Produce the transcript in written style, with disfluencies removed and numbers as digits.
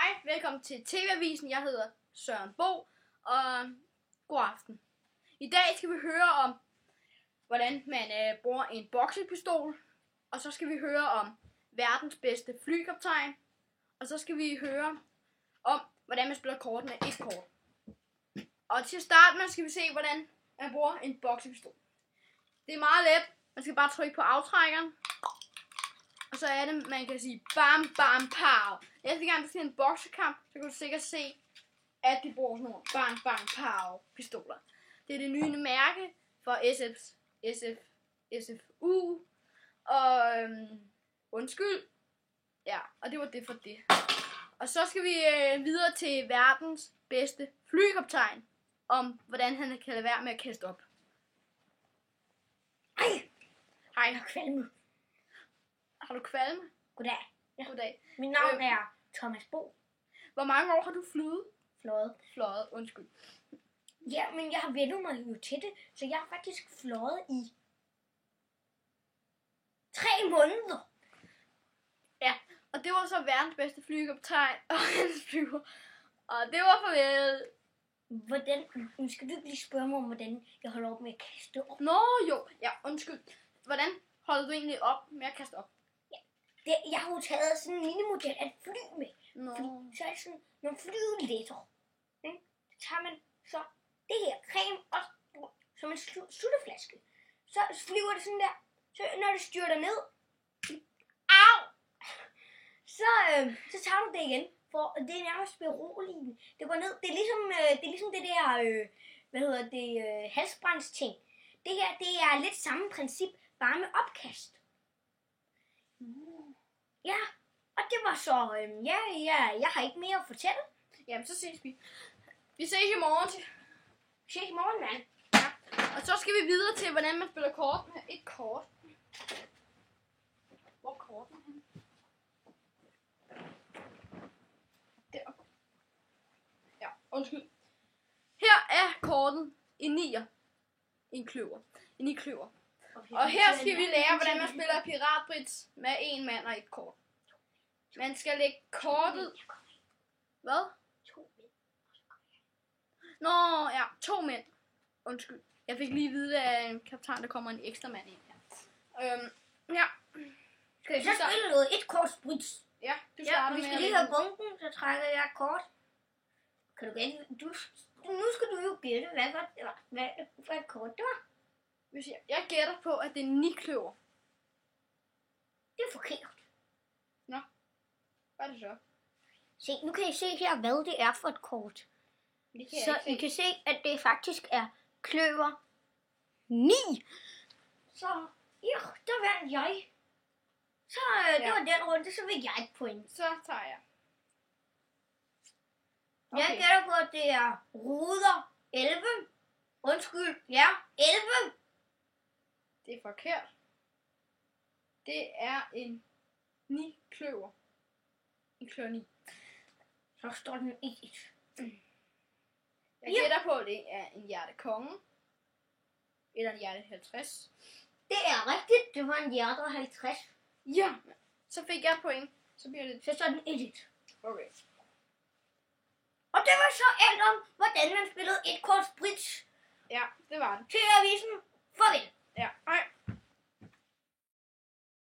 Hej, velkommen til TV-avisen. Jeg hedder Søren Bo, og god aften. I dag skal vi høre om, hvordan man bruger en boksepistol, og så skal vi høre om verdens bedste flykaptajn, og så skal vi høre om, hvordan man spiller kort med et kort. Og til at starte med skal vi se, hvordan man bruger en boksepistol. Det er meget let. Man skal bare trykke på aftrækkeren. Og så er det, man kan sige bam, bam, pow. Næste gang du ser en boksekamp, så kan du sikkert se, at de bruger sådan nogle bam, bam, pow pistoler. Det er det nye mærke for SFU. Og undskyld. Ja, og det var det for det. Og så skal vi videre til verdens bedste flykaptajn. Om hvordan han kan lade være med at kaste op. Hej, jeg har kvalme. Har du kvalme? Goddag. Ja. Goddag. Mit navn er Thomas Bo. Hvor mange år har du flyet? Fløjet. Undskyld. Ja, men jeg har vendt mig jo til det, så jeg har faktisk fløjet i 3 måneder. Ja, og det var så verdens bedste flykaptajn og hans flyver. Og det var farvel. Hvordan, skal du ikke lige spørge mig om, hvordan jeg holder op med at kaste op? Nå jo, ja, undskyld. Hvordan holder du egentlig op med at kaste op? Jeg har jo taget sådan en minimodel af et fly med. Nå. Så er det sådan, når flyet letter, så tager man så det her creme og som en sutteflaske. Så flyver det sådan der. Så når det styrter ned, au! Så tager du det igen. For det er nærmest beroligende. Det går ned. Det er ligesom det der, halsbrændsting. Det her, det er lidt samme princip, bare med opkast. Ja, og det var så, jeg har ikke mere at fortælle. Jamen, så ses vi. Vi ses i morgen. Vi ses i morgen, mand. Ja. Og så skal vi videre til, hvordan man spiller kort med et kort. Hvor er korten henne? Der. Ja, undskyld. Her er kortet i nier. En kløver. En nikløver. Og her skal vi lære, hvordan man spiller piratbrits med en mand og et kort. Man skal lægge kortet... Hvad? 2 mænd. Nå, ja, 2 mænd. Undskyld. Jeg fik lige at vide af en kaptajn, der kommer en ekstra mand ind. Ja. Skal vi så spille noget? Et kort brits. Ja, du starter vi med skal lige have bunken, så trækker jeg et kort. Kan du gætte? Nu skal du jo gætte, hvad et kort det var. Jeg gætter på, at det er 9 kløver. Det er forkert. Nå, hvad er det så? Se, nu kan I se her, hvad det er for et kort. Så I kan se, at det faktisk er kløver 9. Så, ja, der vandt jeg. Så det var den runde, så fik jeg et point. Så tager jeg. Okay. Jeg gætter på, at det er ruder 11. Undskyld, ja, 11. Det er forkert. Det er en 9 kløver. En kløver 9. Så står den 1. Jeg gætter på, at det er en hjertekonge. Eller en hjerte 50. Det er rigtigt. Det var en hjerte 50. Ja. Så fik jeg point. Så bliver det... Så står den 1. Okay. Og det var så alt om, hvordan man spillede et kort bridge. Ja, det var det. Til avisen. Farvel. Ja, hej.